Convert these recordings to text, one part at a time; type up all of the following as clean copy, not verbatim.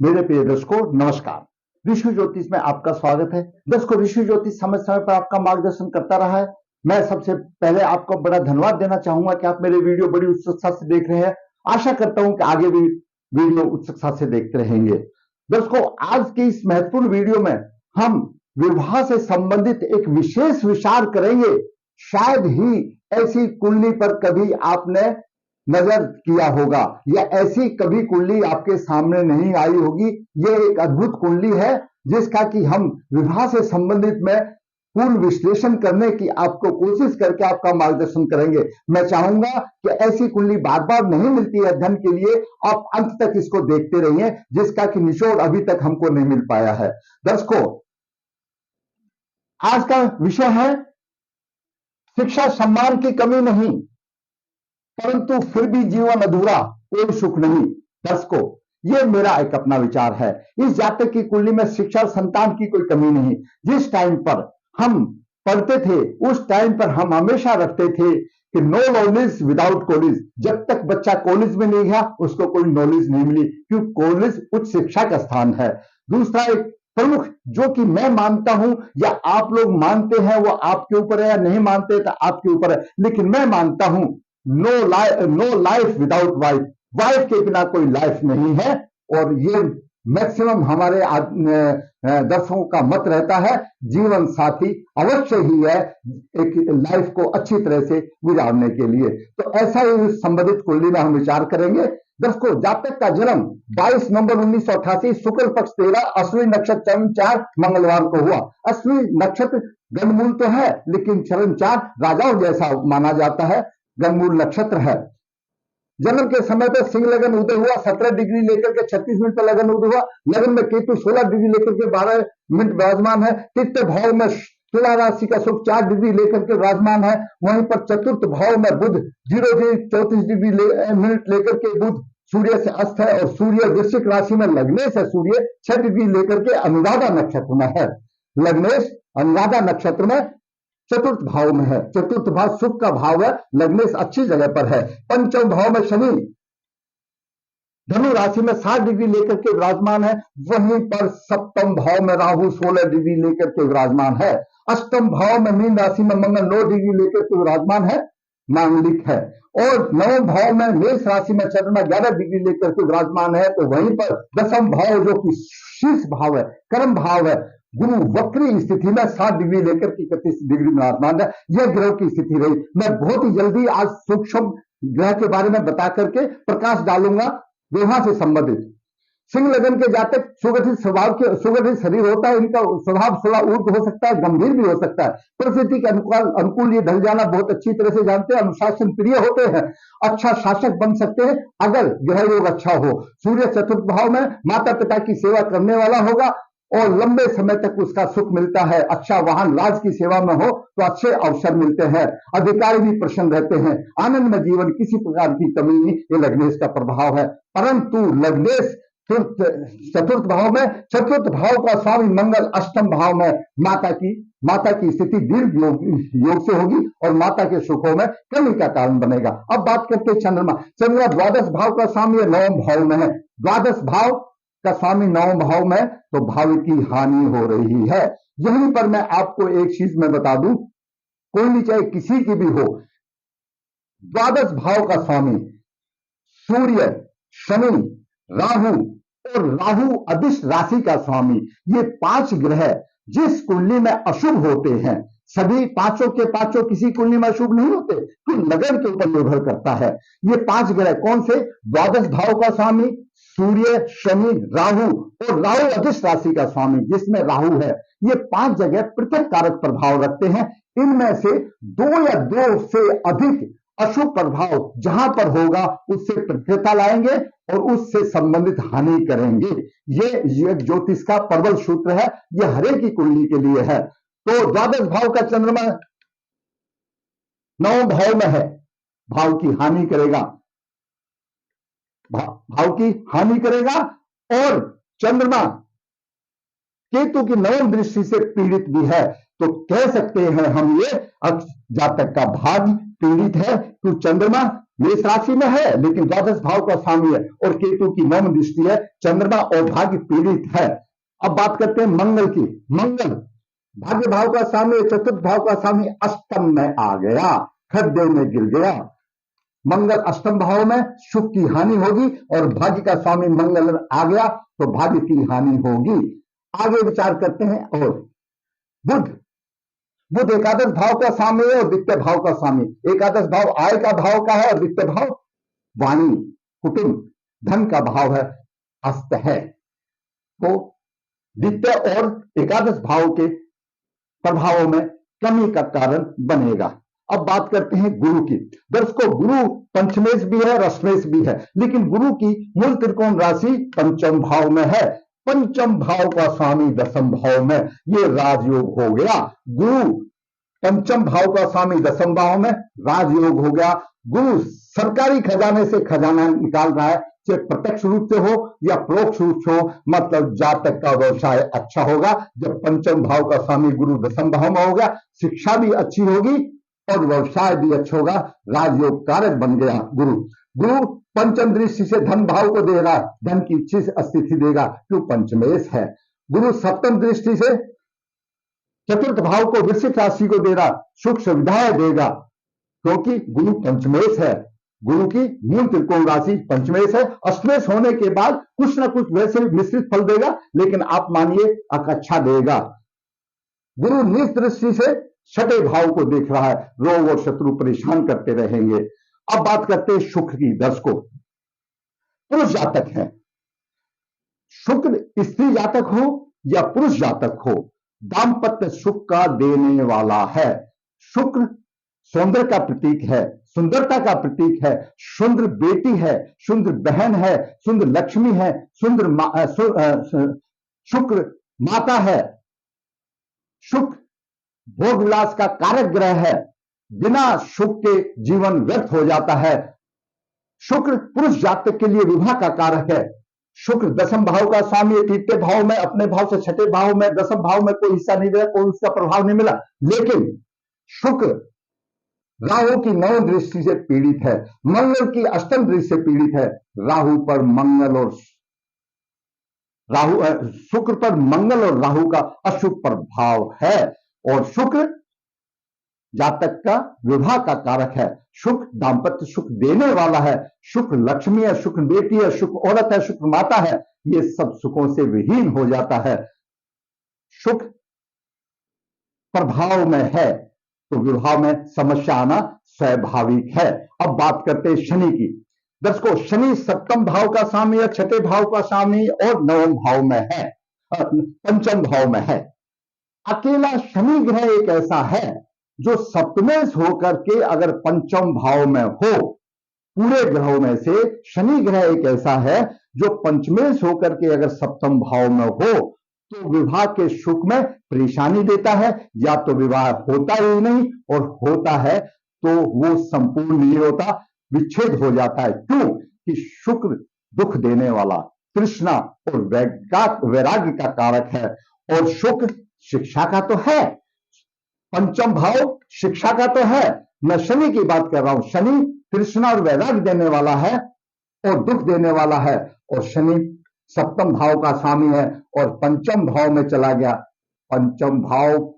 मेरे प्रिय दर्शकों नमस्कार। ऋषि ज्योतिष में आपका स्वागत है। दर्शकों, ऋषि ज्योतिष समय समय पर आपका मार्गदर्शन करता रहा है। मैं सबसे पहले आपको बड़ा धन्यवाद देना चाहूंगा कि आप मेरे वीडियो बड़ी उत्सुकता से देख रहे हैं। आशा करता हूं कि आगे भी वीडियो उत्सुकता से देखते रहेंगे। दर्शकों, आज की इस महत्वपूर्ण वीडियो में हम विवाह से संबंधित एक विशेष विचार करेंगे। शायद ही ऐसी कुंडली पर कभी आपने नजर किया होगा या ऐसी कभी कुंडली आपके सामने नहीं आई होगी। यह एक अद्भुत कुंडली है जिसका कि हम विवाह से संबंधित में पूर्ण विश्लेषण करने की आपको कोशिश करके आपका मार्गदर्शन करेंगे। मैं चाहूंगा कि ऐसी कुंडली बार बार नहीं मिलती है अध्ययन के लिए। आप अंत तक इसको देखते रहिए जिसका कि निचोड़ अभी तक हमको नहीं मिल पाया है। दर्शकों, आज का विषय है शिक्षा सम्मान की कमी नहीं, परंतु फिर भी जीवन अधूरा, कोई सुख नहीं। दर्शकों, यह मेरा एक अपना विचार है। इस जातक की कुंडली में शिक्षा संतान की कोई कमी नहीं। जिस टाइम पर हम पढ़ते थे उस टाइम पर हम हमेशा रखते थे कि नो नॉलेज विदाउट कॉलेज। जब तक बच्चा कॉलेज में नहीं गया उसको कोई नॉलेज नहीं मिली, क्योंकि कॉलेज उच्च शिक्षा का स्थान है। दूसरा एक प्रमुख जो कि मैं मानता हूं या आप लोग मानते हैं वो आपके ऊपर है, या नहीं मानते तो आपके ऊपर है, लेकिन मैं मानता हूं no life without wife. Wife के बिना कोई लाइफ नहीं है। और ये मैक्सिमम हमारे दर्शकों का मत रहता है। जीवन साथी अवश्य ही है एक लाइफ को अच्छी तरह से गुजारने के लिए। तो ऐसा ही संबंधित कुंडली में हम विचार करेंगे। दर्शकों, जातक का जन्म 22 नवंबर 1988 शुक्ल पक्ष 13 अश्विनी नक्षत्र चरण 4 मंगलवार को हुआ। अश्विनी नक्षत्र गणमूल तो है लेकिन चरण 4 राजाओं जैसा माना जाता है, गणमूल नक्षत्र है। जन्म के समय पर सिंह लगन उदय हुआ 17 डिग्री लेकर के 36 मिनट पर लगन उदय हुआ। लगन में केतु 16 डिग्री लेकर के 12 मिनट विराजमान है। तृतीय भाव में तुला राशि का शुक्र 4 डिग्री लेकर के विराजमान है। वहीं पर चतुर्थ भाव में बुध 34 डिग्री मिनट लेकर के बुध सूर्य से अस्त है। और सूर्य वृश्चिक राशि में लग्नेश है। सूर्य 6 डिग्री लेकर के अनुराधा नक्षत्र में है। लग्नेश अनुराधा नक्षत्र में चतुर्थ भाव में है। चतुर्थ भाव सुख का भाव है। लग्नेश अच्छी जगह पर है। पंचम भाव में शनि धनु राशि में 7 डिग्री लेकर के विराजमान है। वहीं पर सप्तम भाव में राहु 16 डिग्री लेकर के विराजमान है। अष्टम भाव में मीन राशि में मंगल 9 डिग्री लेकर के विराजमान है, मांगलिक है। और नवम भाव में मेष राशि में चंद्रमा 11 डिग्री लेकर के विराजमान है। तो वहीं पर दसम भाव जो कि शीर्ष भाव है, कर्म भाव है, गुरु वक्री स्थिति में 7 डिग्री लेकर के 31 डिग्री में विराजमान है। यह ग्रह की स्थिति रही। मैं बहुत ही जल्दी आज सूक्ष्म ग्रह के बारे में बता करके प्रकाश डालूंगा विवाह से संबंधित। सिंह लगन के जातक सुगठित स्वभाव के, सुगठित शरीर होता है। इनका स्वभाव थोड़ा ऊर्ध्व हो सकता है, गंभीर भी हो सकता है। परिस्थिति के अनुकूल ये ढल जाना बहुत अच्छी तरह से जानते हैं। अनुशासन प्रिय होते हैं, अच्छा शासक बन सकते हैं अगर ग्रह योग अच्छा हो। सूर्य चतुर्थ भाव में माता पिता की सेवा करने वाला होगा और लंबे समय तक उसका सुख मिलता है। अच्छा वाहन राज की सेवा में हो तो अच्छे अवसर मिलते हैं। अधिकारी भी प्रसन्न रहते हैं। आनंद में जीवन, किसी प्रकार की कमी नहीं। ये लग्नेश का प्रभाव है। परंतु लग्नेश चतुर्थ भाव में, चतुर्थ भाव का स्वामी मंगल अष्टम भाव में माता की स्थिति दीर्घ योग से होगी और माता के सुखों में कमी का कारण बनेगा। अब बात करते हैं चंद्रमा। चंद्रमा द्वादश भाव का स्वामी नवम भाव में है। द्वादश भाव का स्वामी नवम भाव में, तो भाव की हानि हो रही है। यहीं पर मैं आपको एक चीज में बता दूं, कोई भी चाहे किसी की भी हो, द्वादश भाव का स्वामी सूर्य, शनि, राहु और राहु अदिश राशि का स्वामी, ये 5 ग्रह जिस कुंडली में अशुभ होते हैं, सभी पांचों के पांचों किसी कुंडली में अशुभ नहीं होते, तो लगन के ऊपर निर्भर करता है। ये 5 ग्रह कौन से? द्वादश भाव का स्वामी सूर्य, शनि, राहु और राहु अदिश राशि का स्वामी जिसमें राहु है। ये 5 जगह पृथक कारक प्रभाव रखते हैं। इनमें से 2 या 2 से अधिक अशुभ प्रभाव जहां पर होगा उससे प्रत्यता लाएंगे और उससे संबंधित हानि करेंगे। ये ज्योतिष का प्रबल सूत्र है। यह हरे की कुंडली के लिए है। तो द्वादश भाव का चंद्रमा 9 भाव में है, भाव की हानि करेगा, भाव की हानि करेगा। और चंद्रमा केतु की नवम दृष्टि से पीड़ित भी है। तो कह सकते हैं हम ये जातक का भाग्य पीड़ित है, क्योंकि चंद्रमा मेष राशि में है लेकिन द्वादश भाव का स्वामी है और केतु की नवम दृष्टि है, चंद्रमा और भाग्य पीड़ित है। अब बात करते हैं मंगल की। मंगल भाग्य भाव का स्वामी, चतुर्थ भाव का स्वामी अष्टम में आ गया, खड्डे में गिर गया। मंगल अष्टम भाव में सुख की हानि होगी और भाग्य का स्वामी मंगल आ गया तो भाग्य की हानि होगी। आगे विचार करते हैं। और बुध, बुध एकादश भाव का स्वामी है और द्वितीय भाव का स्वामी। एकादश भाव आय का भाव का है और द्वितीय भाव वाणी, कुटुंब, धन का भाव है, अस्त है। तो द्वितीय और एकादश भाव के प्रभावों में कमी का कारण बनेगा। अब बात करते हैं गुरु की। दर्शकों, गुरु पंचमेश भी है और अष्टमेश भी है, लेकिन गुरु की मूल त्रिकोण राशि पंचम भाव में है। पंचम भाव का स्वामी दसम भाव में, ये राजयोग हो गया। गुरु पंचम भाव का स्वामी दसम भाव में, राजयोग हो गया। गुरु सरकारी खजाने से खजाना निकाल रहा है, चाहे प्रत्यक्ष रूप से हो या परोक्ष रूप से हो, मतलब जातक का व्यवसाय अच्छा होगा। जब पंचम भाव का स्वामी गुरु दसम भाव में होगा, शिक्षा भी अच्छी होगी और व्यवसाय भी अच्छा होगा, राजयोग कारक बन गया गुरु। गुरु पंचम दृष्टि से धन भाव को दे रहा है, धन की अच्छी स्थिति देगा क्यों पंचमेश है। गुरु सप्तम दृष्टि से चतुर्थ भाव को, वृश्चिक राशि को दे रहा, सुख सुविधाएं देगा क्योंकि गुरु पंचमेश है। गुरु की मूल त्रिकोण राशि पंचमेश है। अष्टमेश होने के बाद कुछ ना कुछ वैसे भी मिश्रित फल देगा, लेकिन आप मानिए अच्छा देगा। गुरु नीच दृष्टि से छठे भाव को देख रहा है, रोग और शत्रु परेशान करते रहेंगे। अब बात करते हैं शुक्र की। दर्शकों, पुरुष जातक है, शुक्र स्त्री जातक हो या पुरुष जातक हो, दाम्पत्य सुख का देने वाला है। शुक्र सौंदर्य का प्रतीक है, सुंदरता का प्रतीक है, सुंदर बेटी है, सुंदर बहन है, सुंदर लक्ष्मी है, शुक्र माता है। शुक्र भोग विलास का कारक ग्रह है, बिना सुख के जीवन व्यर्थ हो जाता है। शुक्र पुरुष जातक के लिए विवाह का कारक है। शुक्र दसम भाव का स्वामी, तृतीय भाव में, अपने भाव से छठे भाव में, दसम भाव में कोई हिस्सा नहीं दिया, कोई उसका प्रभाव नहीं मिला, लेकिन शुक्र राहु की नौ दृष्टि से पीड़ित है, मंगल की अष्टम दृष्टि से पीड़ित है। राहु पर मंगल और शुक्र पर मंगल और राहु का अशुभ प्रभाव है और शुक्र जातक का विवाह का कारक है। शुक्र दाम्पत्य सुख देने वाला है, शुक्र लक्ष्मी है, शुक्र बेटी है, शुक्र औरत है, शुक्र माता है, ये सब सुखों से विहीन हो जाता है। शुक्र प्रभाव में है तो विवाह में समस्या आना स्वाभाविक है। अब बात करते हैं शनि की। दर्शकों, शनि सप्तम भाव का स्वामी है, छठे भाव का स्वामी और नवम भाव में है, पंचम भाव में है। अकेला शनि ग्रह एक ऐसा है जो सप्तमेश होकर के अगर पंचम भाव में हो, पूरे ग्रहों में से शनि ग्रह एक ऐसा है जो पंचमेश होकर के अगर सप्तम भाव में हो तो विवाह के सुख में परेशानी देता है, या तो विवाह होता ही नहीं और होता है तो वो संपूर्ण नहीं होता, विच्छेद हो जाता है। क्यों कि शुक्र दुख देने वाला, तृष्णा और वैराग्य का कारक है और शुक्र शिक्षा का तो है, पंचम भाव शिक्षा का तो है। मैं शनि की बात कर रहा हूं, शनि तृष्णा और वैराग्य देने वाला है और दुख देने वाला है और शनि सप्तम भाव का स्वामी है और पंचम भाव में चला गया। पंचम भाव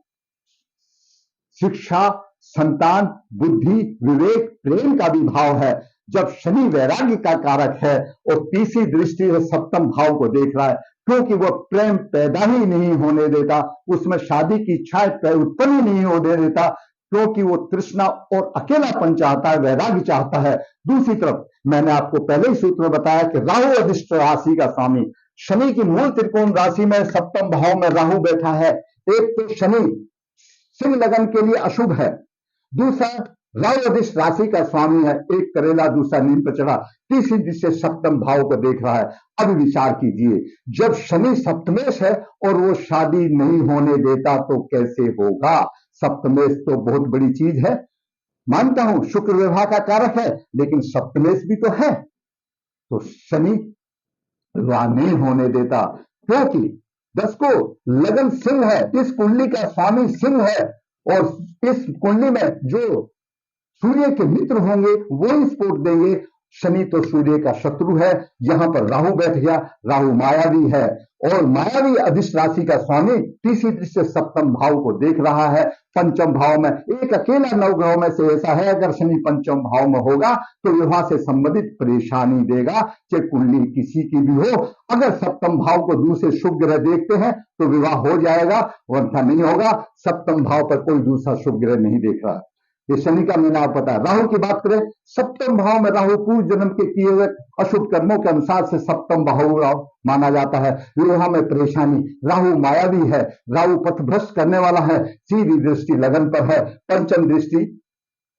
शिक्षा, संतान, बुद्धि, विवेक, प्रेम का भी भाव है। जब शनि वैराग्य का कारक है और तीसरी दृष्टि से सप्तम भाव को देख रहा है, क्योंकि वह प्रेम पैदा ही नहीं होने देता, उसमें शादी की इच्छा उत्पन्न ही नहीं होने देता, क्योंकि वो तृष्णा और अकेलापन चाहता है, वैराग्य चाहता है। दूसरी तरफ मैंने आपको पहले ही सूत्र में बताया कि राहु अधिष्ट राशि का स्वामी, शनि की मूल त्रिकोण राशि में सप्तम भाव में राहु बैठा है। एक तो शनि सिंह लगन के लिए अशुभ है, दूसरा राहु अधिष्ट राशि का स्वामी है, एक करेला दूसरा नीम पर चढ़ा, तीसरी दृष्टि से सप्तम भाव को देख रहा है। अब विचार कीजिए, जब शनि सप्तमेश है और वो शादी नहीं होने देता तो कैसे होगा। सप्तमेश तो बहुत बड़ी चीज है, मानता हूं शुक्र विवाह का कारक है, लेकिन सप्तमेश भी तो है, तो शनि विवाह नहीं होने देता। क्योंकि दर्शकों, लगन सिंह है, इस कुंडली का स्वामी सिंह है और इस कुंडली में जो सूर्य के मित्र होंगे वो ही सपोर्ट देंगे। शनि तो सूर्य का शत्रु है। यहां पर राहु बैठ गया, राहु मायावी है और मायावी अधिष्ट राशि का स्वामी तीसरी दृष्टि से सप्तम भाव को देख रहा है। पंचम भाव में एक अकेला नवग्रह में से ऐसा है, अगर शनि पंचम भाव में होगा तो विवाह से संबंधित परेशानी देगा, चाहे कुंडली किसी की भी हो। अगर सप्तम भाव को दूसरे शुभ ग्रह देखते हैं तो विवाह हो जाएगा, वरना नहीं होगा। सप्तम भाव पर कोई दूसरा शुभ ग्रह नहीं देख रहा। ये शनि का मीना पता है। राहु की बात करें, सप्तम भाव में राहु पूर्व जन्म के किए हुए अशुभ कर्मों के अनुसार से सप्तम भाव माना जाता है। विवाह में परेशानी, राहु मायावी है, राहु पथभ्रष्ट करने वाला है। सीधी दृष्टि लगन पर है, पंचम दृष्टि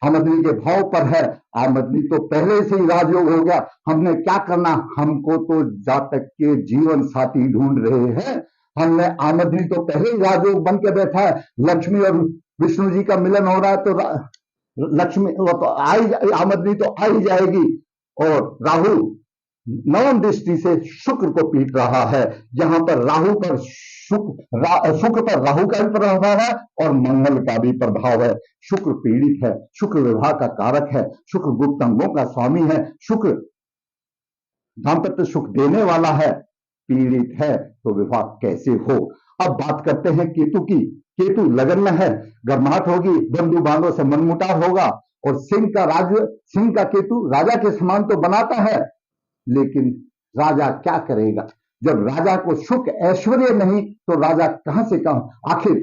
आमदनी के भाव पर है। आमदनी तो पहले से ही राजयोग हो गया। हमने क्या करना, हमको तो जातक के जीवन साथी ढूंढ रहे हैं। हमने आमदनी तो पहले ही राजयोग बन के बैठा है। लक्ष्मी और विष्णु जी का मिलन हो रहा है तो लक्ष्मी वो तो आमदनी तो आ ही जाएगी। और राहु नवम दृष्टि से शुक्र को पीट रहा है। यहां पर राहु पर शुक्र पर राहु का भी प्रभाव है और मंगल का भी प्रभाव है। शुक्र पीड़ित है, शुक्र विवाह का कारक है, शुक्र गुप्त अंगों का स्वामी है, शुक्र दाम्पत्य सुख देने वाला है। पीड़ित है तो विवाह कैसे हो। अब बात करते हैं केतु की। केतु लगन में है, गर्माहट होगी, बंधु बांधव से मनमुटाव होगा। और सिंह का केतु राजा के समान तो बनाता है, लेकिन राजा क्या करेगा जब राजा को सुख ऐश्वर्य नहीं तो राजा कहां से कहां। आखिर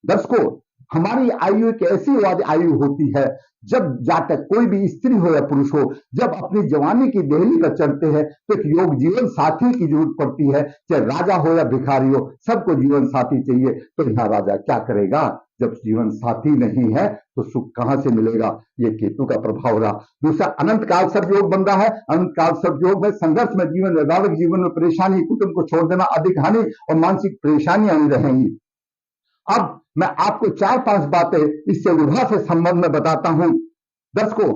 दर्शकों, हमारी आयु एक ऐसी आयु होती है जब जातक कोई भी स्त्री हो या पुरुष हो, जब अपनी जवानी की देहली पर चढ़ते हैं तो एक योग जीवन साथी की जरूरत पड़ती है। चाहे राजा हो या भिखारी हो, सबको जीवन साथी चाहिए। तो यहाँ राजा क्या करेगा जब जीवन साथी नहीं है तो सुख कहां से मिलेगा। ये केतु का प्रभाव रहा। दूसरा, अनंत काल सर्प योग बन रहा है। अनंत काल सर्प योग में संघर्ष में जीवन, वैवाहिक जीवन में परेशानी, कुटुंब को छोड़ देना, अधिक हानि और मानसिक परेशानियां रहेंगी। अब मैं आपको 4-5 बातें इससे विवाह से संबंध में बताता हूं। दर्शकों,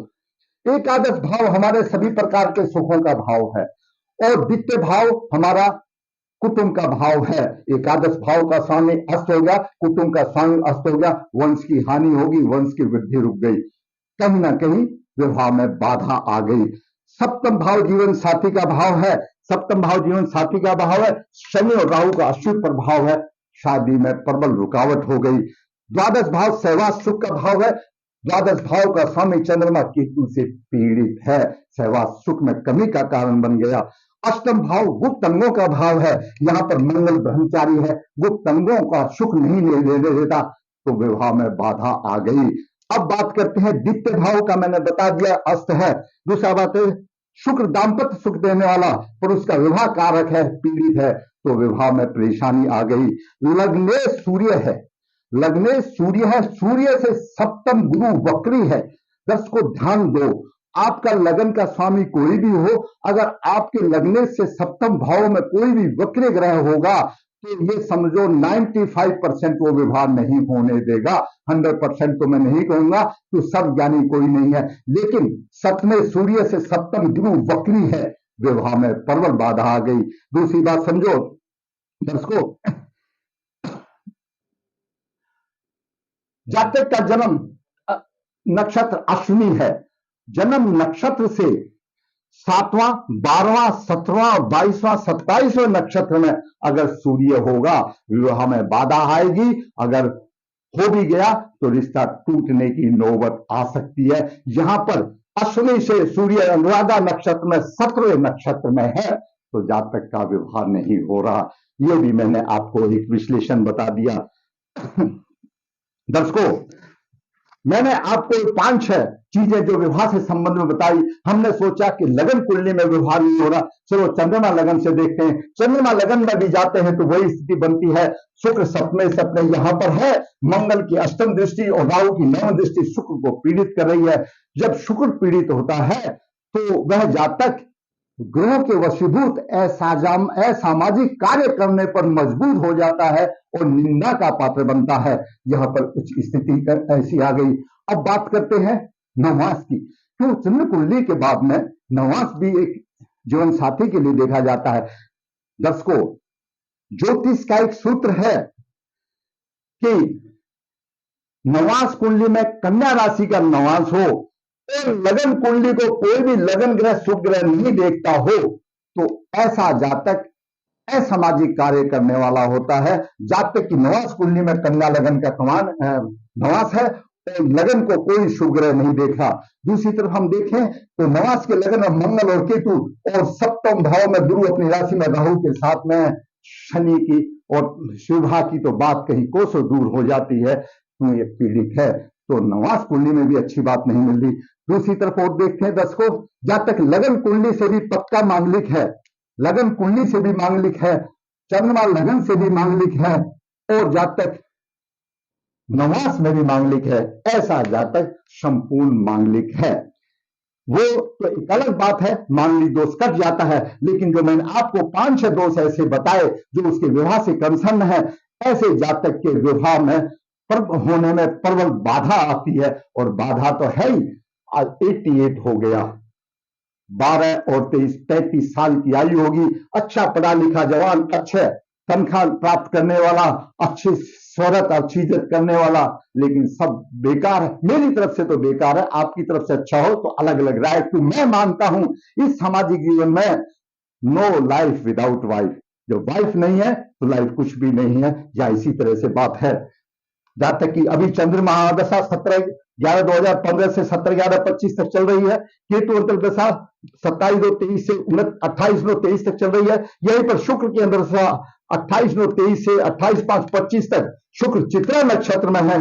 एकादश भाव हमारे सभी प्रकार के सुखों का भाव है और द्वितीय भाव हमारा कुटुंब का भाव है। एकादश भाव का स्वामी अस्त हो गया, कुटुंब का स्वामी अस्त हो गया, वंश की हानि होगी, वंश की वृद्धि रुक गई, कहीं ना कहीं विवाह में बाधा आ गई। सप्तम भाव जीवन साथी का भाव है। सप्तम भाव जीवन साथी का भाव है। शनि और राहु का अशुभ प्रभाव है, शादी में प्रबल रुकावट हो गई। द्वादश भाव सहवास सुख का भाव है। द्वादश भाव का स्वामी चंद्रमा केतु से पीड़ित है, सहवास सुख में कमी का कारण बन गया। अष्टम भाव गुप्त अंगों का भाव है। यहाँ पर मंगल ब्रह्मचारी है, गुप्त अंगों का सुख नहीं ले देता तो विवाह में बाधा आ गई। अब बात करते हैं द्वितीय भाव का, मैंने बता दिया अस्त है। दूसरा बात है शुक्र दाम्पत्य सुख देने वाला, पुरुष का विवाह कारक है, पीड़ित है तो विवाह में परेशानी आ गई। लग्ने सूर्य है, लग्ने सूर्य है, सूर्य से सप्तम गुरु वक्री है। दर्शकों ध्यान दो, आपका लगन का स्वामी कोई भी हो, अगर आपके लगने से सप्तम भाव में कोई भी वक्र ग्रह होगा तो ये समझो 95% वो विवाह नहीं होने देगा। 100% तो मैं नहीं कहूंगा कि सब ज्ञानी कोई नहीं है, लेकिन सप्तमे सूर्य से सप्तम गुरु वक्री है, विवाह में प्रबल बाधा आ गई। दूसरी बात समझो दर्शकों, जातक का जन्म नक्षत्र अश्विनी है, जन्म नक्षत्र से 7वां, 12वां, 17वां, 22वां, 27वें नक्षत्र में अगर सूर्य होगा विवाह में बाधा आएगी। अगर हो भी गया तो रिश्ता टूटने की नौबत आ सकती है। यहां पर अश्विनी से सूर्य अनुराधा नक्षत्र में 17वें नक्षत्र में है तो जातक का विवाह नहीं हो रहा। यह भी मैंने आपको एक विश्लेषण बता दिया। दर्शकों, मैंने आपको 5-6 चीजें जो विवाह से संबंध में बताई। हमने सोचा कि लगन कुंडली में विवाह नहीं हो रहा, चलो चंद्रमा लगन से देखते हैं। चंद्रमा लगन में भी जाते हैं तो वही स्थिति बनती है। शुक्र सप्तमे सप्तमे यहां पर है, मंगल की अष्टम दृष्टि और राहु की नवम दृष्टि शुक्र को पीड़ित कर रही है। जब शुक्र पीड़ित होता है तो वह जातक ग्रहों के वशीभूत असामाजिक कार्य करने पर मजबूर हो जाता है और निंदा का पात्र बनता है। यहां पर कुछ स्थिति ऐसी आ गई। अब बात करते हैं नवमास की। क्यों चंद्र कुंडली के बाद में नवमास भी एक जीवन साथी के लिए देखा जाता है। दर्शकों, ज्योतिष का एक सूत्र है कि नवमास कुंडली में कन्या राशि का नवमास हो और लगन कुंडली को कोई भी लगन ग्रह शुभ ग्रह नहीं देखता हो तो ऐसा जातक असामाजिक कार्य करने वाला होता है। जातक की नवास कुंडली में कन्या लगन का नवास है और लगन को कोई शुभ ग्रह नहीं देख रहा। दूसरी तरफ हम देखें तो नवास के लगन में मंगल और केतु और सप्तम भाव में गुरु अपनी राशि में राहु के साथ में शनि की और शुभा की तो बात कहीं कोसों दूर हो जाती है। तो ये पीड़ित है तो नवास कुंडली में भी अच्छी बात नहीं मिल रही। दूसरी तरफ और देखते हैं दर्शकों, जातक लगन कुंडली से भी पक्का मांगलिक है, लगन कुंडली से भी मांगलिक है, चंद्रमा लगन से भी मांगलिक है और जातक नवास में भी मांगलिक है, ऐसा जातक संपूर्ण मांगलिक है। वो तो एक अलग बात है, मांगलिक दोष कट जाता है, लेकिन जो मैंने आपको 5-6 दोष ऐसे बताए जो उसके विवाह से कंसर्न है, ऐसे जातक के विवाह में होने में प्रबल बाधा आती है और बाधा तो है ही। आज 88 हो गया, 12 और 23, 33 साल की आयु होगी, अच्छा पढ़ा लिखा जवान, अच्छे तनख्वाह प्राप्त करने वाला, अच्छी शोहरत अच्छी इज्जत करने वाला, लेकिन सब बेकार है। मेरी तरफ से तो बेकार है, आपकी तरफ से अच्छा हो तो अलग अलग राय। तो मैं मानता हूं इस सामाजिक जीवन में नो लाइफ विदाउट वाइफ, जो वाइफ नहीं है तो लाइफ कुछ भी नहीं है, या इसी तरह से बात है। जहां तक कि अभी चंद्रमा दशा 17/11/2015 से 17/11/25 तक चल रही है, केतु अंतर्दशा 27/9/23 से 28/9/23 तक चल रही है। यहीं पर शुक्र की अंतर्दशा 28/9/23 से 28/5/25 तक शुक्र चित्रा नक्षत्र में है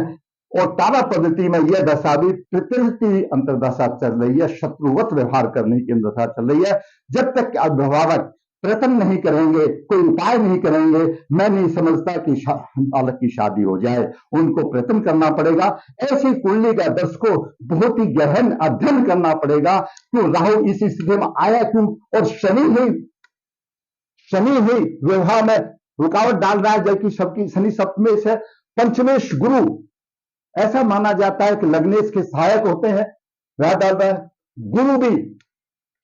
और तारा पद्धति में यह दशा भी तृतीय अंतर्दशा चल रही है, शत्रुवत व्यवहार करने की दशा चल रही है। जब तक अभिभावक प्रयत्न नहीं करेंगे, कोई उपाय नहीं करेंगे, मैं नहीं समझता कि बालक की शादी हो जाए। उनको प्रयत्न करना पड़ेगा। ऐसी कुंडली का दर्शकों बहुत ही गहन अध्ययन करना पड़ेगा। क्यों राहु इस स्थिति में आया, क्यों, और शनि ही विवाह में रुकावट डाल रहा है, जबकि सबकी शनि सप्तमेश है, पंचमेश गुरु ऐसा माना जाता है कि लग्नेश के सहायक होते हैं, वह डाल रहा है। गुरु भी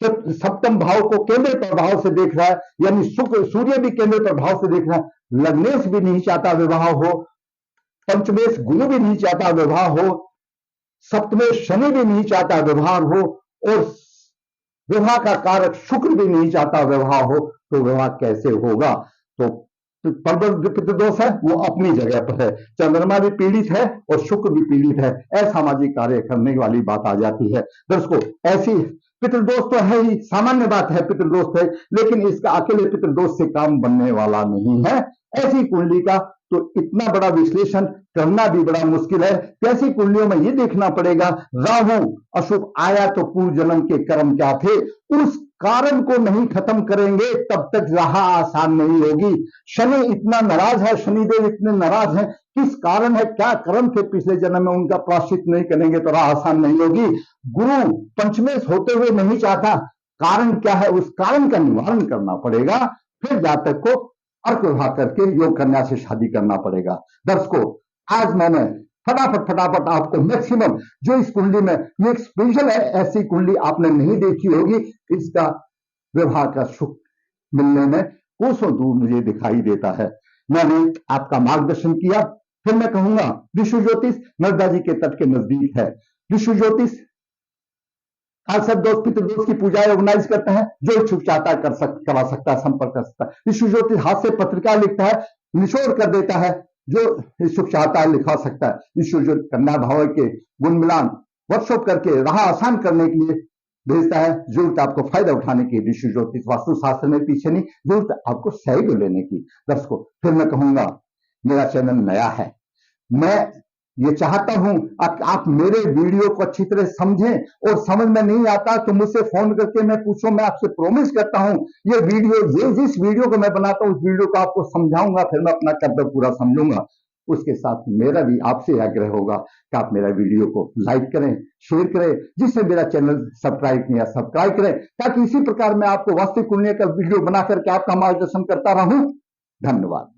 सप्तम भाव को केंद्र प्रभाव से देख रहा है, यानी सूर्य भी केंद्र प्रभाव से देख रहा है। लग्नेश भी नहीं चाहता विवाह हो, पंचमेश गुरु भी नहीं चाहता विवाह हो, सप्तमेश शनि भी नहीं चाहता विवाह हो और विवाह का कारक शुक्र भी नहीं चाहता विवाह हो, तो विवाह कैसे होगा। तो प्रबल पितृदोष है वो अपनी जगह पर है, चंद्रमा भी पीड़ित है और शुक्र भी पीड़ित है, असामाजिक कार्य करने वाली बात आ जाती है। दर्शकों ऐसी पितृदोष तो है ही, सामान्य बात है पितृदोष है, लेकिन इसका अकेले पितृदोष से काम बनने वाला नहीं है। ऐसी कुंडली का तो इतना बड़ा विश्लेषण करना भी बड़ा मुश्किल है। कैसी कुंडलियों में यह देखना पड़ेगा, राहु अशुभ आया तो पूर्व जन्म के कर्म क्या थे, उस कारण को नहीं खत्म करेंगे तब तक राह आसान नहीं होगी। शनि इतना नाराज है, शनिदेव इतने नाराज हैं, किस कारण है, क्या कर्म थे पिछले जन्म में, उनका प्रायश्चित नहीं करेंगे तो राह आसान नहीं होगी। गुरु पंचमेश होते हुए नहीं चाहता, कारण क्या है, उस कारण का निवारण करना पड़ेगा। फिर जातक को अर्क विवाह करके योग कन्या से शादी करना पड़ेगा। दर्शकों आज मैंने फटाफट आपको मैक्सिमम जो इस कुंडली में ये एक स्पेशल है, ऐसी कुंडली आपने नहीं देखी होगी, इसका विवाह का सुख मिलने में कोसों दूर मुझे दिखाई देता है। मैंने आपका मार्गदर्शन किया। फिर मैं कहूंगा विश्व ज्योतिष नर्मदा जी के तट के नजदीक है। विश्व ज्योतिष सब दोस्त पितृदोष की पूजाएं ऑर्गेनाइज करते हैं, जो इच्छुक चाहता है करा सकता है, संपर्क कर सकता है। विश्व ज्योतिष हाथ से पत्रिका लिखता है, निचोड़ कर देता है, जो इच्छुक चाहता है लिखवा सकता है। विश्व ज्योतिष कन्या भाव के गुण मिलान वर्कशॉप करके राह आसान करने के लिए भेजता है। जरूरत आपको फायदा उठाने की, विश्व ज्योतिष वास्तु शास्त्र में पीछे नहीं, जरूरत आपको सहयोग लेने की। दर्शकों फिर मैं कहूंगा मेरा चैनल नया है, मैं ये चाहता हूं आप मेरे वीडियो को अच्छी तरह समझें, और समझ में नहीं आता तो मुझसे फोन करके मैं पूछो, मैं आपसे प्रॉमिस करता हूं ये वीडियो जिस वीडियो को मैं बनाता हूं उस वीडियो को आपको समझाऊंगा, फिर मैं अपना कर्तव्य पूरा समझूंगा। उसके साथ मेरा भी आपसे आग्रह होगा कि आप मेरा वीडियो को लाइक करें, शेयर करें, जिससे मेरा चैनल सब्सक्राइब किया सब्सक्राइब करें, ताकि इसी प्रकार मैं आपको वास्तविक कुंडली का वीडियो बना करके आपका मार्गदर्शन करता रहूं। धन्यवाद।